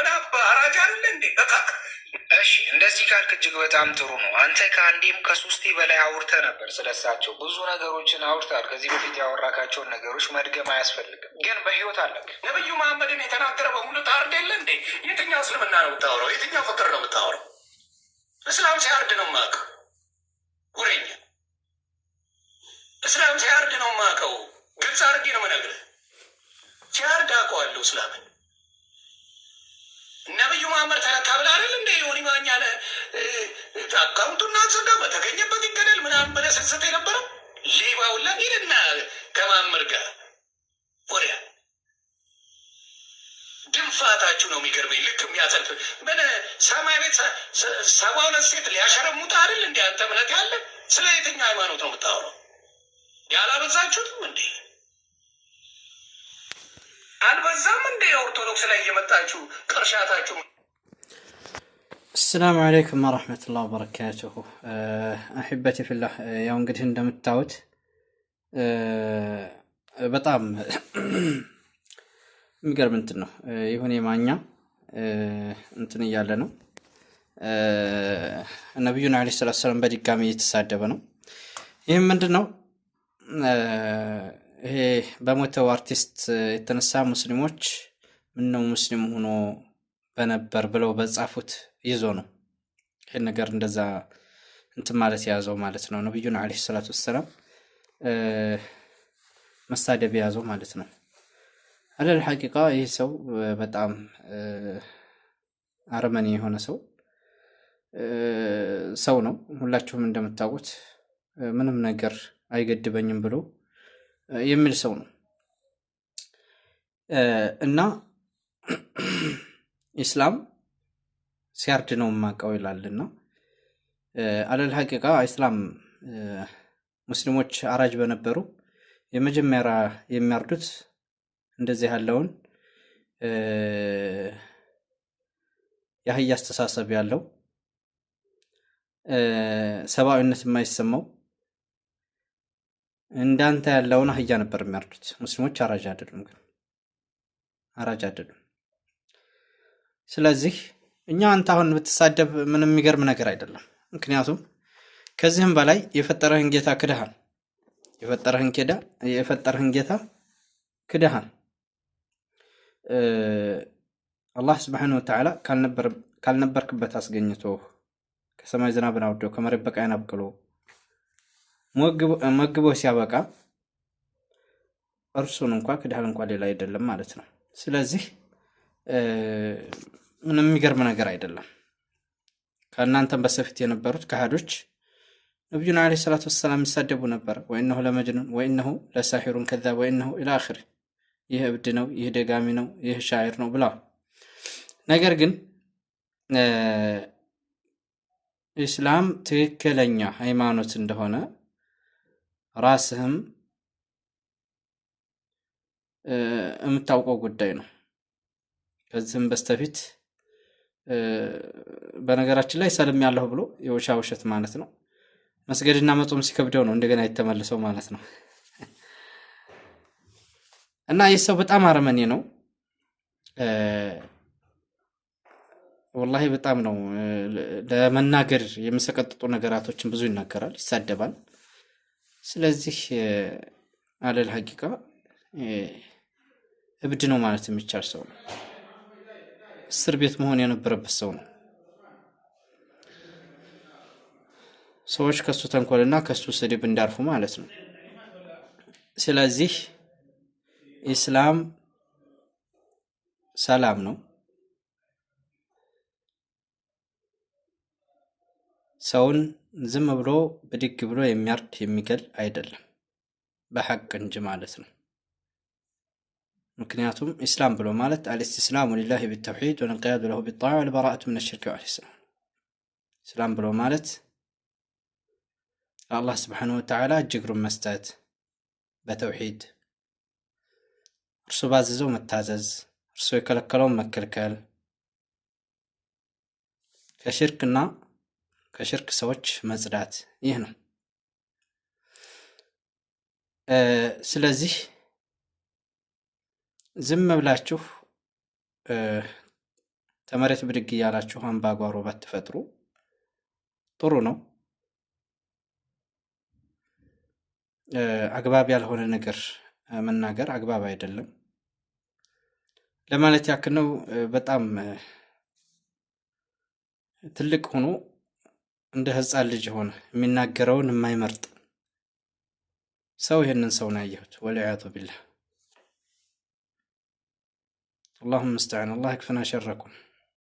ምን አባራጅ አይደለ እንዴ? በቃ እሺ፣ እንደዚህ ካልክ እጅግ በጣም ጥሩ ነው። አንተ ከአንዴም ከሶስቴ በላይ አውርተህ ነበር ስለሳቸው። ብዙ ነገሮችን አውርተሃል። ከዚህ በፊት ያወራካቸውን ነገሮች መድገም አያስፈልግም። ግን በህይወት አለክ። ነብዩ መሐመድን የተናገረ በሙሉ ታርድ የለ እንዴ? የትኛው እስልምና ነው የምታወራው? የትኛው ፍቅር ነው የምታወራው? እስላም ሲያርድ ነው የማውቀው። ጉረኛ እስላም ሲያርድ ነው የማውቀው። ግልጽ አድርጌ ነው የምነግርህ። ሲያርድ አውቀዋለሁ እስላምን። ነብዩ መሐመድ ተነካ ብለህ አይደል እንደ ዮኒ ማኛ አካውንቱና ዘጋ በተገኘበት ይገደል ምናምን ብለህ ስትሰጥ የነበረው ሌባውላ ሂድና ከማመር ጋር ወዲያ ድንፋታችሁ ነው የሚገርመኝ። ልክ የሚያሰልፍ ምን ሰማይ ቤት 72 ሴት ሊያሸረሙት አይደል እንዲ አንተ እምነት ያለ ስለ የትኛው ሃይማኖት ነው የምታወራው? ያላበዛችሁትም እንዴ? አልበዛም እንዴ? ኦርቶዶክስ ላይ እየመጣችሁ ቅርሻታችሁ። السلام عليكم ورحمة الله وبركاته أحبتي في الله ያው እንግዲህ እንደምታዩት በጣም የሚገርም እንትን ነው። ይሁን የማኛ እንትን እያለ ነው ነብዩና አለይሂ ሰላም በድጋሚ እየተሳደበ ነው። ይሄም ምንድነው? ይሄ በሞተው አርቲስት የተነሳ ሙስሊሞች ምነው ሙስሊም ሆኖ በነበር ብለው በጻፉት ይዞ ነው ይሄን ነገር እንደዛ እንትን ማለት ያዘው ማለት ነው። ነብዩና አለይሂ ሰላም መሳደብ ያዘው ማለት ነው። አለል ሐቂቃ ይሄ ሰው በጣም አረመኔ የሆነ ሰው ነው። ሁላችሁም እንደምታውቁት ምንም ነገር አይገድበኝም ብሎ የሚል ሰው ነው እና ኢስላም ሲያርድ ነው ማቀው ይላልና አለል ሐቂቃ ኢስላም ሙስሊሞች አራጅ በነበሩ የመጀመሪያ የሚያርዱት እንደዚህ ያለውን የአህያ አስተሳሰብ ያለው ሰብአዊነት የማይሰማው እንዳንተ ያለውን አህያ ነበር የሚያርዱት። ሙስሊሞች አራጅ አይደሉም፣ ግን አራጅ አይደሉም። ስለዚህ እኛ አንተ አሁን ብትሳደብ ምንም የሚገርም ነገር አይደለም። ምክንያቱም ከዚህም በላይ የፈጠረህን ጌታ ክደሃል። የፈጠረህን ጌታ ክደሃል። አላህ Subhanahu Wa Ta'ala ካልነበርክበት አስገኝቶ ከሰማይ ዝናብን አውርዶ ከመሬት በቃይን አብቅሎ መግቦ ሲያበቃ እርሱን እንኳን ክደሃል፣ እንኳን ሌላ አይደለም ማለት ነው። ስለዚህ ምንም የሚገርም ነገር አይደለም። ከእናንተም በሰፊት የነበሩት ከሃዶች ነብዩና አለይሂ ሰላቱ ወሰለም ይሳደቡ ነበር። ወኢነሁ ለመጅኑን ወኢነሁ ለሳሂሩን ከዛብ ወኢነሁ ኢላ አኺር፣ ይህ እብድ ነው፣ ይህ ደጋሚ ነው፣ ይህ ሻዒር ነው ብለዋል። ነገር ግን ኢስላም ትክክለኛ ሃይማኖት እንደሆነ ራስህም የምታውቀው ጉዳይ ነው። ከዚህም በስተፊት በነገራችን ላይ ሰልም ያለው ብሎ የውሸት ማለት ነው። መስገድና መጾም ሲከብደው ነው እንደገና የተመለሰው ማለት ነው። እና ይህ ሰው በጣም አረመኔ ነው። ወላሂ በጣም ነው ለመናገር የሚሰቀጥጡ ነገራቶችን ብዙ ይናገራል፣ ይሳደባል። ስለዚህ አለል ሐቂቃ እብድ ነው ማለት የሚቻል ሰው ነው። እስር ቤት መሆን የነበረበት ሰው ነው። ሰዎች ከሱ ተንኮልና ከሱ ስድብ እንዳርፉ ማለት ነው። ስለዚህ ኢስላም ሰላም ነው። ሰውን ዝም ብሎ ብድግ ብሎ የሚያርድ የሚገል አይደለም፣ በሐቅ እንጂ ማለት ነው። ምክንያቱም ኢስላም ብሎ ማለት አልኢስቲስላሙ ሊላሂ ቢተውሂድ ወልንቂያዱ ለሁ ቢጣዓ ወልበራአቱ ሚነ ሽርክ ወልኢስላም። ኢስላም ብሎ ማለት አላህ Subhanahu Wa Ta'ala እጅግሩን መስጠት በተውሂድ እርሱ ባዘዘው መታዘዝ፣ እርሱ የከለከለውን መከልከል፣ ከሽርክ ሰዎች መጽዳት፣ ይህ ነው። ስለዚህ ዝም ብላችሁ ተመሬት ብድግ እያላችሁ አምባጓሮ ባትፈጥሩ ጥሩ ነው። አግባብ ያልሆነ ነገር መናገር አግባብ አይደለም ለማለት ያክል ነው። በጣም ትልቅ ሆኖ እንደ ህፃን ልጅ ሆነ የሚናገረውን የማይመርጥ ሰው ይሄንን ሰው ነው ያየሁት። ወልዒያዙ ቢላህ። አላሁመ ሙስተዓን። አላህ ይክፈና ሸረኩም።